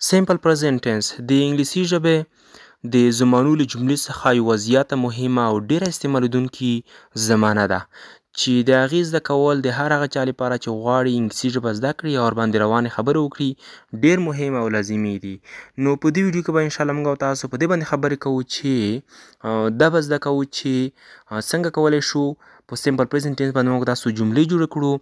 سیمپل پرزنټ ټنس د انګلیسي ژبې د زمانو له جملې څخه یوه زیاته مهمه او ډیره استعمالیدونکې زمانه ده چې د هغې زده کول د هر هغه چا لپاره چې غواړي انګلیسي ژبه زده کړي او ورباندې روانې خبرې وکړي ډیر مهم او لازمي دي. نو په دې ویډیو کې به انشاءالله موږ او تاسو په دې باندې خبرې کوو چې دا به زده کوو چې څنګه کولی شو په سیمپل پرزنټ ټنس باندې موږ تاسو جملې جوړې کړو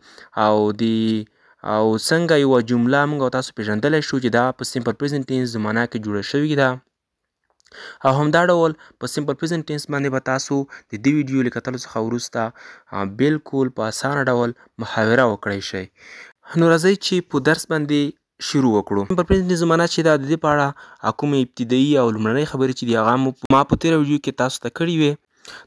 او څنګه یوه جمله موږ او تاسو پیژندلی شو چې دا په سیمپل پرزنټ ټنس زمانه کې جوړه شوې ده. او همدا ډول په سیمپل پرزنټ ټنس باندې به تاسو د دې ویډیو له کتلو څخه وروسته بالکل په اسانه ډول محاوره وکړی شئ. نو راځئ چې په درس باندې شروع وکړو. سیمپل پرزنټ ټنس زمانه چې ده د دې په اړه کومې ابتدایي او لومړنۍ خبرې چې دي هغه ما په تېره ویډیو کې تاسو ته کړي وې.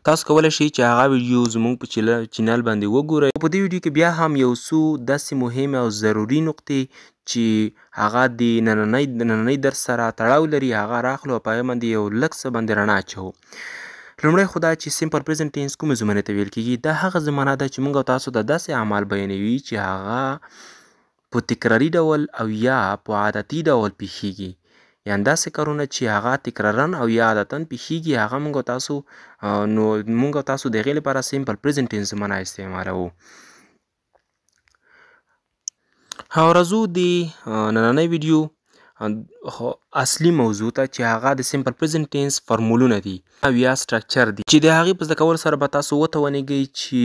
تاسو کولی شئ چې هغه ویډیو زموږ په چینل باندې وګورئ. په دې ویډیو کې بیا هم یو څو داسې مهمې او ضروري نقطې چې هغه د نننۍ درس سره تړاو لري هغه راخلو او په هغې باندې یو لږ څه باندې رڼا اچوو. لومړی خو دا چې سیمپل پرزنټ ټنس کومې زمانې ته ویل کېږي. دا هغه زمانه ده چې موږ او تاسو ته داسې اعمال بیانوي چې هغه په تکراري ډول او یا په عادتي ډول پیښیږي. یعنې داسې کارونه چې هغه تکرارا او یا عادتا پیښیږي هغه موږ او تاسو د هغې لپاره سیمپل پرزنټ ټنس زمانه استعمالوو. او راځو د نننۍ ویډیو اصلي موضوع ته چې هغه د سیمپل پرزنټ ټنس فارمولونه دي او یا سټرکچر دي چې د هغې په زده کولو سره به تاسو وتوانیږئ چې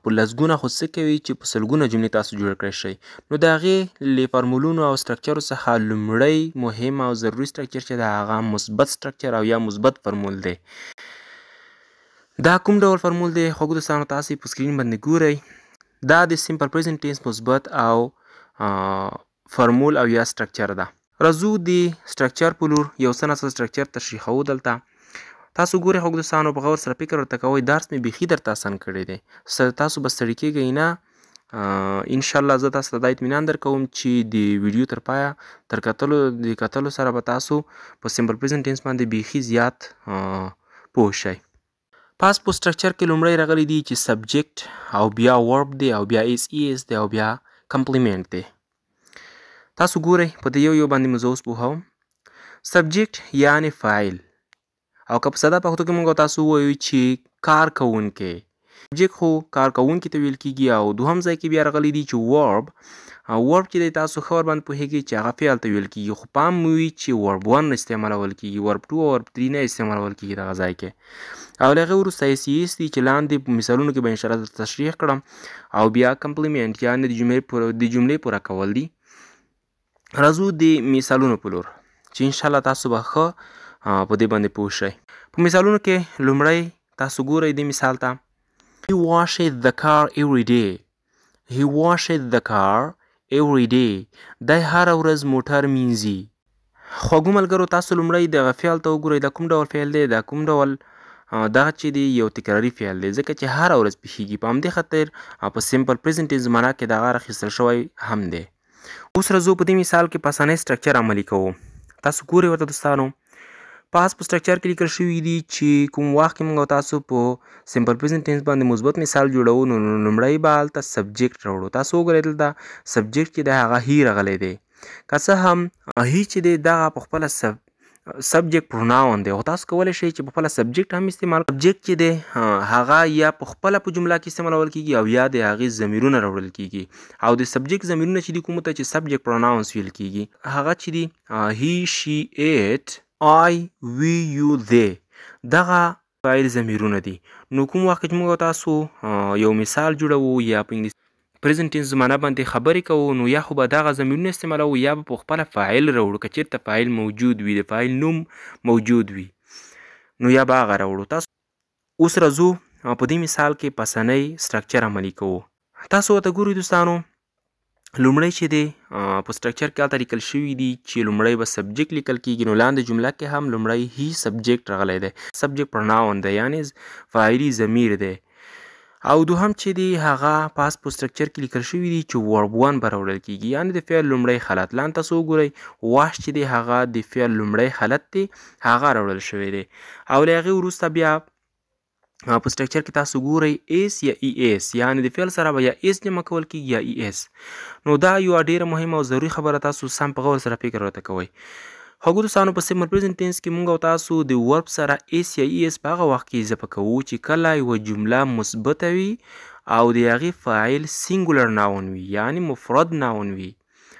په لسګونه خو څه کوي چې په سلګونه جملې تاسو جوړ کړی شئ. نو د هغې له فارمولونو او سټرکچرو څخه لومړی مهم او ضروري سټرکچر چې د هغه مثبت سټرکچر او یا مثبت فارمول دی. دا کوم ډول فارمول دی خوږو دوستانو تاسې په سکرین باندې ګورئ. دا د سیمپل پرزنټ ټنس مثبت او فارمول او یا سټرکچر ده. راځو د سټرکچر په لور یو څه ناڅه سټرکچر تشریحوو. دلته تاسو ګورئ خوږو دوستانو په غور سره فکر ورته کوئ. درس مې بیخي درته اسان کړی دی. تاسو به ستړي کیږئ نه. انشاءالله زه تاسو ته دا اطمینان درکوم چې د ویډیو تر پایه د کتلو سره به تاسو په سیمپل پرزنټ ټنس باندې بیخي زیات پوه شئ. پاس په سټرکچر کې لومړی راغلی دی چې سبجیکټ او بیا ورب دی او بیا ایس دی او بیا کمپلیمنټ دی. تاسو ګورئ په دې یو باندې مو زه اوس پوهوم. سبجیکټ یعنې فاعل او که په ساده پښتو کې موږ تاسو ووایو چې کار کوونکی. سبجیکټ خو کار کوونکي ته ویل کېږي او دوهم ځای کې بیا راغلی دی چې ورب. ورب چې دی تاسو ښه ورباندې پوهیږئ چې هغه فعل ته ویل کېږي خو پام مو وي چې ورب 1 استعمالول کېږي ورب 2 او ورب 3 نه استعمالول کېږي دغه ځای کې. او له هغې وروسته ایس دی چې لاندې په مثالونو کې به انشاءالله درته تشریح کړم. او بیا کمپلیمنټ یعنې د جملې پوره کول دي. راځو د مثالونو په لور چې انشاءالله تاسو به ښه په دې باندې پوه شئ. په مثالونو کې لومړی تاسو ګورئ دې مثال ته. He washes the car every day. He washes the car every day. دی هره ورځ موټر مینځي. خوږو ملګرو تاسو لومړی دغه فعل ته وګورئ. دا کوم ډول فعل دی؟ دا کوم ډول دغه چې دی یو تکراري فعل دی ځکه چې هره ورځ پیښیږي. په همدې خاطر په سیمپل پرزنټ ټنس زمانه کې دغه راخیستل شوی هم دی. اوس راځو په دې مثال کې په اسانۍ سټرکچر عملي کوو. تاسو ګورئ ورته دوستانو. پاس په سټرکچر کې لیکل شوي دي چې کوم وخت کې موږ تاسو په سیمپل پرزنټ ټنس باندې مثبت مثال جوړوو نو لومړی به هلته سبجیکټ راوړو. تاسو وګورئ دلته سبجیکټ چې دی هغه هی راغلی دی. که څه هم هی چې دی دغه په خپله سبجیکټ پروناون دی خو تاسو کولی شئ چې په خپله سبجیکټ هم استعمال کړئ. سبجیکټ چې دی هغه یا په خپله په جمله کې استعمالول کېږي او یا د هغې ضمیرونه راوړل کېږي. او د سبجیکټ ضمیرونه چې دي کومو ته چې سبجیکټ پروناونس ویل کېږي هغه چې دي هی شي ایټ I, we, you, they دغه فاعل ضمیرونه دي. نو کوم وخت چې موږ تاسو یو مثال جوړوو یا په انګلیسي پرزنټ ټنس زمانه باندې خبرې کوو نو یا خو به دغه ضمیرونه استعمالوو یا به په خپله فاعل راوړو. که چېرته فاعل موجود وي د فاعل نوم موجود وي نو یا به هغه راوړو. تاسو اوس راځو په دې مثال کې په اسانۍ سټرکچر عملي کوو. تاسو ورته ګورئ دوستانو. لومړی چې دی په سټرکچر کې هلته لیکل شوي دي چې لومړی به سبجیکټ لیکل کېږي. نو لاندې جمله کې هم لومړی هی سبجیکټ راغلی دی. سبجیکټ پروناون دی یعنې فاعلي ضمیر دی. او دوهم چې دی هغه پاس په سټرکچر کې لیکل شوي دي چې ورب 1 به راوړل کېږي یعنې د فعل لومړی حالت. لاندې تاسو وګورئ واش چې دی هغه د فعل لومړی حالت دی هغه راوړل شوی دی. او له هغې وروسته بیا په سټرکچر کې تاسو ګورئ ایس یا ای ایس، یعنی د فعل سره به یا ایس جمع کول کېږي یا ای ایس. نو دا یوه ډیره مهمه او ضروري خبره، تاسو سم په غور سره فکر ورته کوئ. ښه دوستانو، په سیمپل پریزنټ ټینس کې مونږ او تاسو د ورب سره ایس یا ای ایس په هغه وخت کې اضافه کوو چې کله یوه جمله مثبته وي او د هغې فاعل سینګولر ناون وي، یعنی مفرد ناون وي.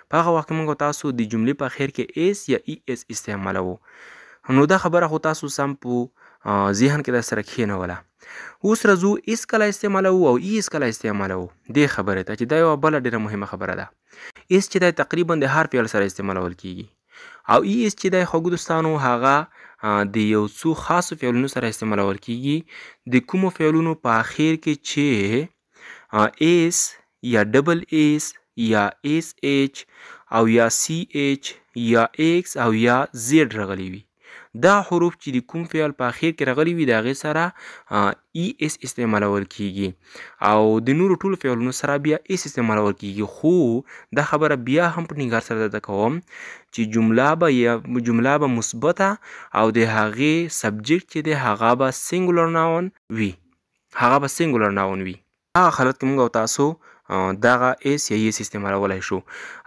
په هغه وخت کې مونږ او تاسو د جملې په اخر کې ایس یا ای ایس استعمالوو. نو دا خبره خو تاسو سم په ذهن کې در سره کښېنوله. اوس راځو ایس کله استعمالوو او ای ایس کله استعمالوو دې خبرې ته، چې دا یوه بله ډېره مهمه خبره ده. ایس چې دی تقریبا د هر فعل سره استعمالول کېږي، او ای ایس چې دی خوږو دوستانو هغه د یو څو خاصو فعلونو سره استعمالول کېږي. د کومو فعلونو په اخر کې چې ایس یا ډبل ایس یا ایس ایچ او یا سی ایچ یا ایکس او یا زیډ راغلی وي. دا حروف چې د کوم فعل په اخر کې راغلي وي د هغې سره ای ایس استعمالول کېږي، او د نورو ټولو فعلونو سره بیا ایس استعمالول کېږي. خو دا خبره بیا هم په ټینګار سره درته کوم چې جمله به مثبته او د هغې سبجیکټ چې دی هغه به سینګولر ناون وي. هغه حالت کې موږ او تاسو دغه ایس یا ایس استعمالولی شو.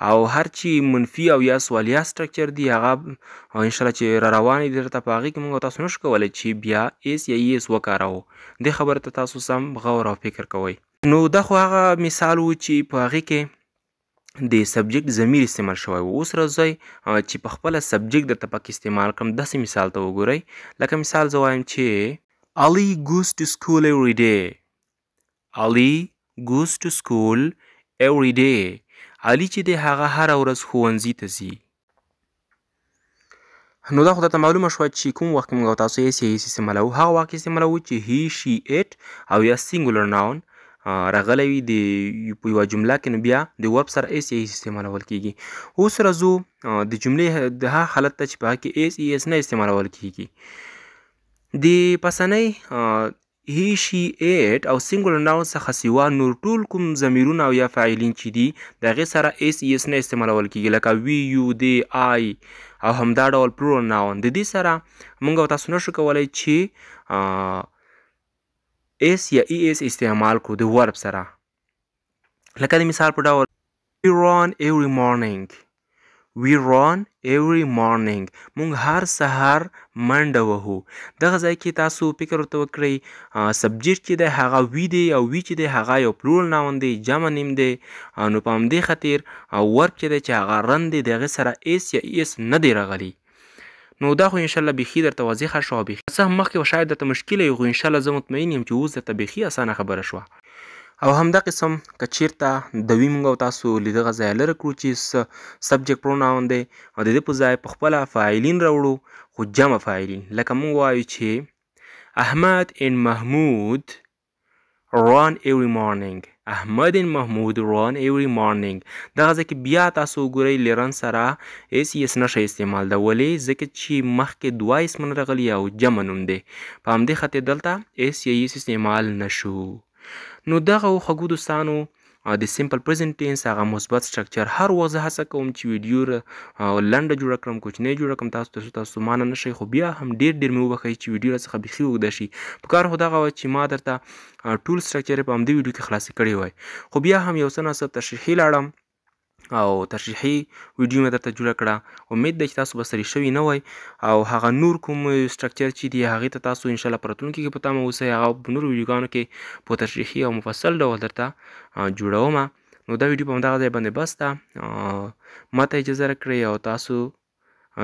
او هر چې منفي او یا سوالیه سټرکچر دی هغه انشاءالله چې را روانې دي درته په هغې کې موږ او تاسو نشو کولی چې بیا ایس یا ایس وکاروو. دې خبرې ته تاسو سم غور او فکر کوئ. نو دا خو هغه مثال و چې په هغې کې د سبجیکټ ضمیر استعمال شوی و. اوس راځئ چې په خپله سبجیکټ درته پکې استعمال کړم. داسې مثال ته وګورئ، لکه مثال زه وایم چې Ali goes to school every day. Ali goes to school every day. علي چې دی هغه هره ورځ ښوونځي ته ځي. نو دا خو درته معلومه شوه چې کوم وخت کې موږ او تاسو ایس یا ایس استعمالوو. هغه وخت کې استعمالوو چې هی شي ایټ او یا سینګولر ناون راغلی وي په یوه جمله کې، نو بیا د ورب سره ایس یا ایس استعمالول کېږي. اوس راځو د جملې د هغه حالت ته چې په هغه کې ایس ای ایس نه استعمالول کېږي. د پسنۍ هی شي ایټ او سینګولر ناون څخه سوا نور ټول کوم ضمیرونه او یا فاعلین چې دي د هغې سره ایس ای ایس نه استعمالول کېږي، لکه وی یو دی آی او همدا ډول پلورل ناون. د دې سره موږ او تاسو نشو کولی چې ایس یا ای ایس استعمال کړو د ورب سره. لکه د مثال په ډول we run every morning. مونږ هر سهار منډه وهو. دغه ځای کې تاسو فکر ورته وکړئ سبجیکټ چې دی هغه وی دی او وی چې دی هغه یو پلورل ناون دی، جمع نیم دی. نو په همدې خاطر ورب چې دی چې هغه رن دی د هغې سره ایس یا ای ایس نه دی راغلی. نو دا خو انشاءالله بیخي درته واضحه شوه. بیخي څه هم مخکې شاید درته مشکله وي، خو انشاءالله زه مطمئن یم چې اوس درته بیخي اسانه خبره شوه. او همدا قسم که چیرته د وی موږ او تاسو له دغه ځایه لرې کړو چې سبجیکټ پروناون دی او د دې په ځای په خپله فاعلین راوړو، خو جمع فاعلین. لکه موږ وایو چې احمد and محمود run every morning. دغه ځای کې بیا تاسو وګورئ له رن سره ایس ایس نشئ استعمال ده. ولې؟ ځکه چې مخکې دوه اسمونه راغلي او جمع نوم دی، په همدې خاطر دلته ایس یا ایس استعمال نشو. نو دغه خوږو دوستانو د سیمپل پریزنټ ټینس هغه مثبت سټرکچر هر وخت زه هڅه کوم چې ویډیو لنډه جوړه کړم، کوچنۍ جوړه کړم تاسو مانه نه شئ، خو بیا هم ډېر مې وبښئ چې ویډیو راڅخه بیخي اوږده شي. په کار خو دغه وه چې ما درته ټول سټرکچر یې په همدې ویډیو کې خلاصې کړی وای، خو بیا هم یو څه ناڅه تشریحي لاړم او تشریحي ویډیو مې درته جوړه کړه. امید ده چې تاسو به ستړي شوي نه وئ او هغه نور کوم سټرکچر چې دي هغې ته تاسو انشاءالله په راتلونکي کې په تمه اوسئ. هغه په نورو ویډیوګانو کې په تشریحي او مفصل ډول درته جوړومه. نو دا ویډیو په همدغه ځای باندې بس ده. ما ته اجازه راکړئ او تاسو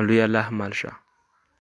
لوی الله مل شه.